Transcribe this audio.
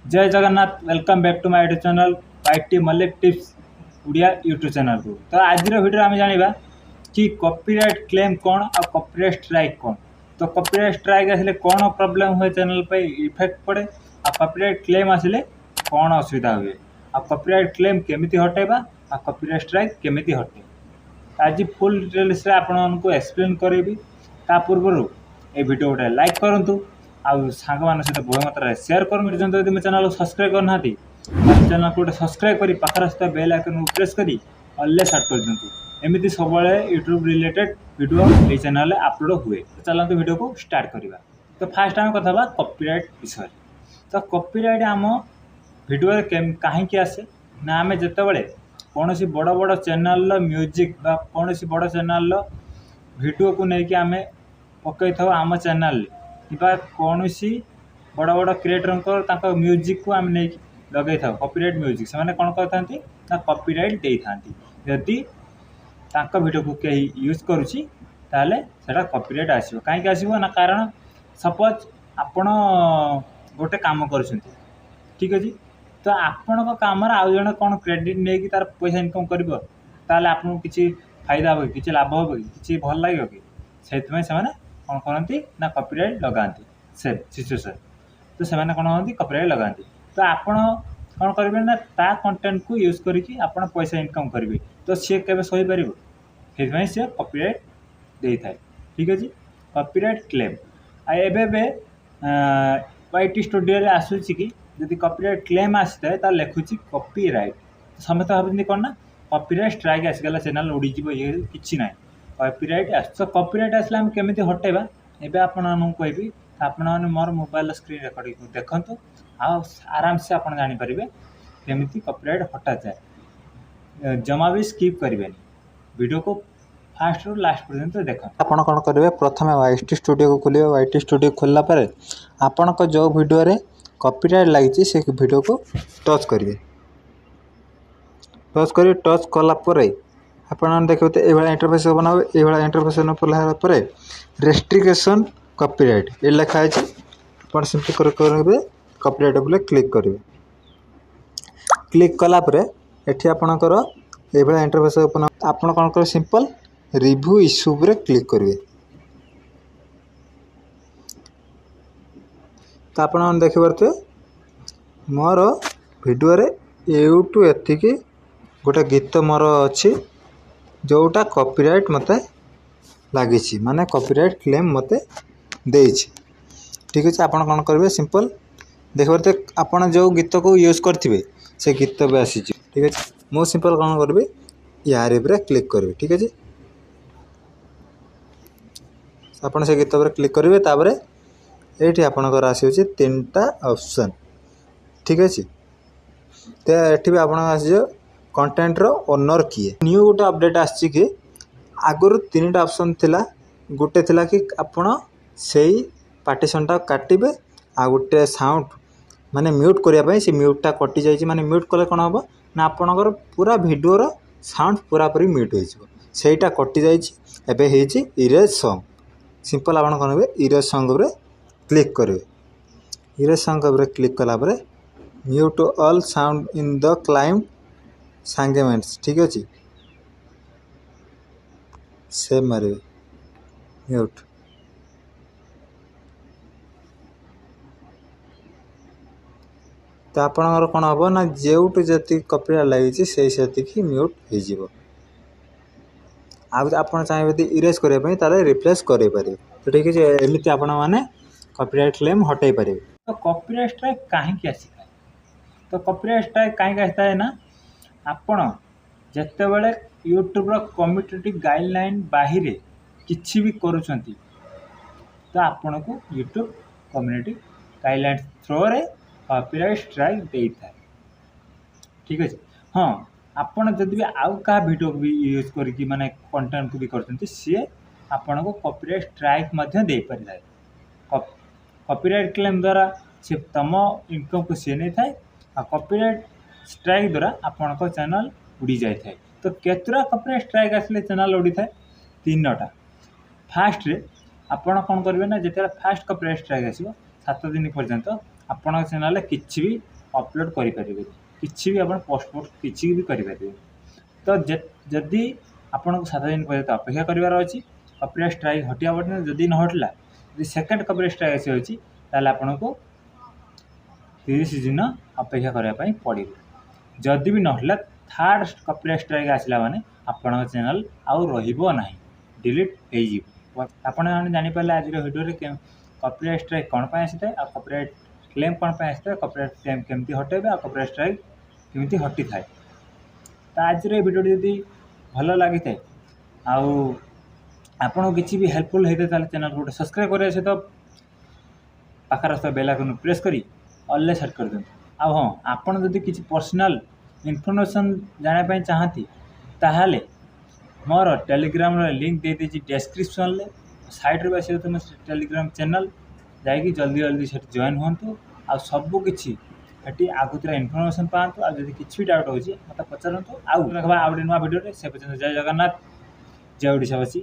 जय Jagannath welcome back to my YouTube channel YT Mallik tips Odia YouTube channel को। तो आज वीडियो आम जाना कि कॉपीराइट क्लेम कौन और कॉपीराइट स्ट्राइक कौन। तो कॉपीराइट स्ट्राइक आसिले कौन प्रॉब्लम हुए चैनल पे इफेक्ट पड़े और कॉपीराइट क्लेम आसिले कौन असुविधा हुए और कॉपीराइट क्लेम केमिति हटेबा और कॉपीराइट स्ट्राइक केमिति हटे आज फुल डिटेल्स आपको एक्सप्लेन करी। ता पूर्व ये वीडियो गोटे लाइक करूँ आउ सांग मान सहित बहुत मात्रा शेयर कर मो चैनल सब्सक्राइब करना चैनल को गोटे सब्सक्राइब कर पाखर सहित बेल आइकन को प्रेस कर ऑल सेट कर दिंतु एमती सब यूट्यूब रिलेटेड वीडियो ये चैनल अपलोड हुए। तो चलते वीडियो को स्टार्ट करवा। तो फास्ट आम कथा कॉपीराइट विषय। तो कॉपीराइट आम वीडियो कहीं आसे ना आम जिते कौन सी बड़ बड़ चैनल म्यूजिक कौन सी बड़ चैनल वीडियो को लेकिन आम पकई था आम चैनल कि कौन सी बड़ बड़ क्रिएटर म्यूजिक को आम नहीं लगे था कॉपीराइट म्यूजिक से कौन करते ना कॉपीराइट दे था जदि वीडियो को कहीं यूज करुच्ची ताले सेटा कॉपीराइट आसो कहीं आसो ना कारण सपोज आपण गोटे काम कर ठीक अच्छे तो आपण कम आउ जन कौन क्रेडिट नहीं कि तार पैसा इनकम कर आपको किसी फायदा हो कि लाभ हो कि भल लगे कि से कौन करती ना कॉपीराइट लगाती से सिचुएशन। तो से कौन करती कॉपीराइट लगाती तो आपण कौन करेंगे ना ता कंटेंट को यूज करके आप पैसा इनकम करेंगे तो सी के सही पार से सी कॉपीराइट दे था ठीक अच्छे। कॉपीराइट क्लेम एबे वाईटी स्टूडियो आसूसी कि जब कॉपीराइट क्लेम आसी था लिखुची कॉपीराइट समस्त भावती कौन ना कॉपीराइट स्ट्राइक आसीगला चैनल उड़ीज ये किसी ना कॉपीराइट आस। तो कॉपीराइट आसला आम केमी हटेबा एबे आपन कहबी आपण मैंने मोर मोबाइल स्क्रीन रिकॉर्डिंग को देखु आराम से आप जापर केमी कॉपीराइट हटा जाए जमा भी स्किप करेंगे वीडियो को फास्ट रू लास्ट पर्यंत देख। आपण कौन करेंगे प्रथम वाईटी स्टूडियो को खोलिए वाईटी स्टूडियो खोलला पर आपण जो वीडियो रे कॉपीराइट लगी से वीडियो को टच करेंगे टच कलापर आपन देखिए तो ये इंटरफेस बना ये इंटरफेस पर रेस्ट्रिक्शन कॉपीराइट ये लिखाई आप सिंपली करेंगे कॉपीराइट बोले क्लिक करेंगे क्लिक कलापर एठी आपणकर ये इंटरफेस ओपन आप कौन कर सिंपल रिव्यू इश्यू पर क्लिक करेंगे तो आप देखिए मोर वीडियो रे यूट्यूब एतिकी गोटे गीत मोर अच्छी जोटा कॉपीराइट मते लगी माने कॉपीराइट क्लेम मते दे ठीक अच्छे। आपड़ कौन करेंगे सिंपल देखिए आपड़ जो गीत को यूज करेंगे से गीत भी आसी ठीक अच्छे। मु सिंपल कौन करी यार क्लिक करी ठीक अच्छे आपड़ से गीत पर क्लिक करेंगे तापर ये आपणकर आसी तीन टा ऑप्शन ठीक अच्छे। तो ये भी आप कंटेंट रो ओनर किए न्यू गोटे अपडेट आसी कि आगुरी तीन टा ऑप्शन थिला गोटे थिला कि आपण से पार्टीशनटा काटिबे आ गोटे साउंड माने म्यूट करने से म्यूटा कटि जाइए माने म्यूट कले कौन हम ना आपणकर पूरा वीडियोर साउंड पूरा पूरी म्यूट होटा कटि जाइए इरेज सॉन्ग सिंपल आप कौन करेंगे इरेज सॉन्ग क्लिक करेंगे इरेज सॉन्ग क्लिक कलापर mute all sound in the client सांगेमेंट्स ठीक अच्छे से मारे म्यूट तो आपणकर कौन हम ना जो जी कॉपीराइट लगी से म्यूट हो आप चाहिए इरेज करने रिप्लेस करें तो ठीक है एमती आपण मैंने कॉपीराइट क्लेम हटाई पारे। तो कॉपीराइट स्ट्राइक कहीं आसी था तो कॉपीराइट स्ट्राइक कहीं आसता है ना आपण जिते बड़े यूट्यूब कम्युनिटी गाइडलाइन बाहर किसी भी करुँच तो आपण को यूट्यूब कम्युनिटी गाइडलाइन थ्रो रे कॉपीराइट स्ट्राइक दे था ठीक अच्छे। हाँ आपण जदि भी आउ का वीडियो भी यूज करके माने कंटेंट को भी करते सी आपण को कॉपीराइट स्ट्राइक दे पारि था कॉपीराइट क्लेम द्वारा से तुम इनकम को सी नहीं थाए और कॉपीराइट स्ट्राइक द्वारा आपण चैनल उड़ी जाए। तो केतरा कॉपीराइट स्ट्राइक आसले चैनल उड़ी थाए तीन टा फास्ट रे आपण कौन करेंगे ना जिते फास्ट कॉपीराइट स्ट्राइक आसो 7 दिन पर्यंत ଆପଣଙ୍କ ଚ୍ୟାନେଲରେ କିଛି ବି ଅପଲୋଡ଼ କରିପାରିବେ, କିଛି ବି ଆପଣ ପୋଷ୍ଟ କିଛି ବି କରିପାରିବେ। ତ ଯଦି ଆପଣଙ୍କୁ 7 ଦିନ ପର୍ଯ୍ୟନ୍ତ ଅପେକ୍ଷା କରିବାର ଅଛି, କପିରାଇଟ୍ ଷ୍ଟ୍ରାଇକ୍ ହଟିବା ପର୍ଯ୍ୟନ୍ତ। ଯଦି ନ ହଟିଲା, ଯଦି ସେକେଣ୍ଡ କପିରାଇଟ୍ ଷ୍ଟ୍ରାଇକ୍ ଆସିଯାଉଛି, ତାହେଲେ ଆପଣଙ୍କୁ 30 ଦିନ ଅପେକ୍ଷା କରିବା ପାଇଁ ପଡ଼ିବ। ଯଦି ବି ନହେଲା, ଥାର୍ଡ଼ କପିରାଇଟ୍ ଷ୍ଟ୍ରାଇକ୍ ଆସିଲା ମାନେ ଆପଣଙ୍କ ଚ୍ୟାନେଲ୍ ଆଉ ରହିବ ନାହିଁ, ଡିଲିଟ୍ ହେଇଯିବ। ଆପଣମାନେ ଜାଣିପାରିଲେ ଆଜିର ଭିଡ଼ିଓରେ କପିରାଇଟ୍ ଷ୍ଟ୍ରାଇକ୍ କ'ଣ ପାଇଁ ଆସିଥାଏ, ଆଉ କପିରାଇଟ୍ କ୍ଲେମ୍ କ'ଣ ପାଇଁ ଆସିଥାଏ, କପିରାଇଟ୍ କ୍ଲେମ୍ କେମିତି ହଟେଇବେ, ଆଉ କପିରାଇଟ୍ ଷ୍ଟ୍ରାଇକ୍ କେମିତି ହଟିଥାଏ। ତ ଆଜିର ଏ ଭିଡ଼ିଓଟି ଯଦି ଭଲ ଲାଗିଥାଏ ଆଉ ଆପଣଙ୍କୁ କିଛି ବି ହେଲ୍ପଫୁଲ୍ ହେଇଥାଏ, ତାହେଲେ ଚ୍ୟାନେଲ୍କୁ ଗୋଟେ ସବସ୍କ୍ରାଇବ୍ କରିବା ସହିତ ପାଖରେ ଆସିଥିବା ବେଲ୍ ଆଇକନ୍କୁ ପ୍ରେସ୍ କରି ଅଲ୍ରେ ସେଟ୍ କରିଦିଅନ୍ତୁ। ଆଉ ହଁ, ଆପଣ ଯଦି କିଛି ପର୍ସନାଲ୍ ଇନଫର୍ମେସନ୍ ଜାଣିବା ପାଇଁ ଚାହାନ୍ତି, ତାହେଲେ ମୋର ଟେଲିଗ୍ରାମର ଲିଙ୍କ୍ ଦେଇଦେଇଛି ଡେସ୍କ୍ରିପ୍ସନ୍ରେ। ସାଇଡ଼୍ରେ ବି ଆସିବ ତୁମ ଟେଲିଗ୍ରାମ ଚ୍ୟାନେଲ୍, ଯାଇକି ଜଲ୍ଦି ସେଠି ଜଏନ୍ ହୁଅନ୍ତୁ। ଆଉ ସବୁକିଛି ସେଠି ଆଗତୁରା ଇନଫର୍ମେସନ୍ ପାଆନ୍ତୁ। ଆଉ ଯଦି କିଛି ବି ଡାଉଟ୍ ହେଉଛି ମୋତେ ପଚାରନ୍ତୁ। ଆଉ ଦେଖବା ଆଉ ଗୋଟେ ନୂଆ ଭିଡ଼ିଓରେ। ସେ ପର୍ଯ୍ୟନ୍ତ ଜୟ ଜଗନ୍ନାଥ, ଜୟ ଓଡ଼ିଶାବାସୀ।